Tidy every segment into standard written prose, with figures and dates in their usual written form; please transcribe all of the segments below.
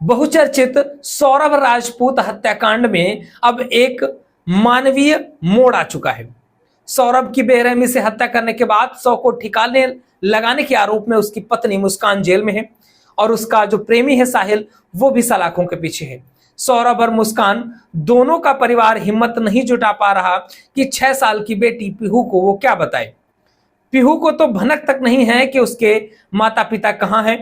बहुचर्चित सौरभ राजपूत हत्याकांड में अब एक मानवीय मोड़ आ चुका है। सौरभ की बेरहमी से हत्या करने के बाद 100 को ठिकाने लगाने के आरोप में उसकी पत्नी मुस्कान जेल में है और उसका जो प्रेमी है साहिल, वो भी सलाखों के पीछे है। सौरभ और मुस्कान दोनों का परिवार हिम्मत नहीं जुटा पा रहा कि 6 साल की बेटी पीहू को वो क्या बताए। पीहू को तो भनक तक नहीं है कि उसके माता पिता कहां हैं।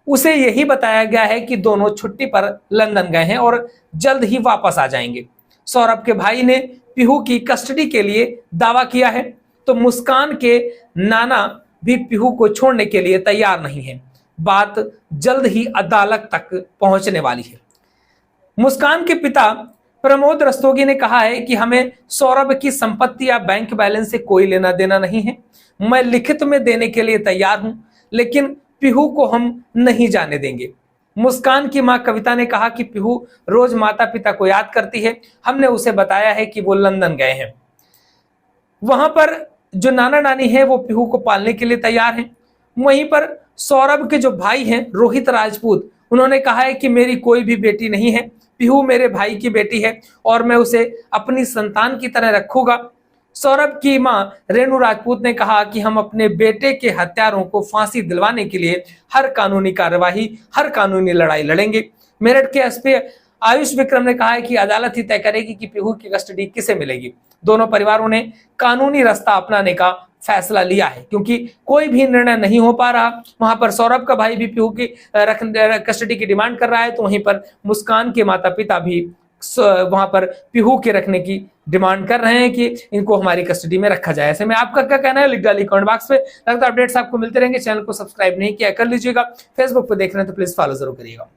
उसे यही बताया गया है कि दोनों छुट्टी पर लंदन गए हैं और जल्द ही वापस आ जाएंगे। सौरभ के भाई ने पीहू की कस्टडी के लिए दावा किया है, तो मुस्कान के नाना भी पीहू को छोड़ने के लिए तैयार नहीं है। बात जल्द ही अदालत तक पहुंचने वाली है। मुस्कान के पिता प्रमोद रस्तोगी ने कहा है कि हमें सौरभ की संपत्ति या बैंक बैलेंस से कोई लेना देना नहीं है। मैं लिखित में देने के लिए तैयार हूं, लेकिन पीहू को हम नहीं जाने देंगे। मुस्कान की मां कविता ने कहा कि पीहू रोज माता पिता को याद करती है। हमने उसे बताया है कि वो लंदन गए हैं। वहां पर जो नाना नानी है वो पीहू को पालने के लिए तैयार हैं। वहीं पर सौरभ के जो भाई हैं रोहित राजपूत, उन्होंने कहा है कि मेरी कोई भी बेटी नहीं है, पीहू मेरे भाई की बेटी है और मैं उसे अपनी संतान की तरह रखूंगा। सौरभ की मां रेणु राजपूत ने कहा कि हम अपने बेटे के हत्यारों को फांसी दिलवाने के लिए हर कानूनी कार्यवाही, हर कानूनी लड़ाई लड़ेंगे। मेरठ के एसपी आयुष विक्रम ने कहा है कि अदालत ही तय करेगी कि पीहू की कस्टडी किसे मिलेगी। दोनों परिवारों ने कानूनी रास्ता अपनाने का फैसला लिया है, क्योंकि कोई भी निर्णय नहीं हो पा रहा। वहां पर सौरभ का भाई भी पीहू की कस्टडी की डिमांड कर रहा है, तो वहीं पर मुस्कान के माता पिता भी वहां पर पीहू के रखने की डिमांड कर रहे हैं कि इनको हमारी कस्टडी में रखा जाए। ऐसे में आपका क्या कहना है, लिख डालिए कमेंट बॉक्स में। लगता अपडेट्स आपको मिलते रहेंगे। चैनल को सब्सक्राइब नहीं किया कर लीजिएगा। फेसबुक पर देख रहे हैं तो प्लीज फॉलो जरूर करिएगा।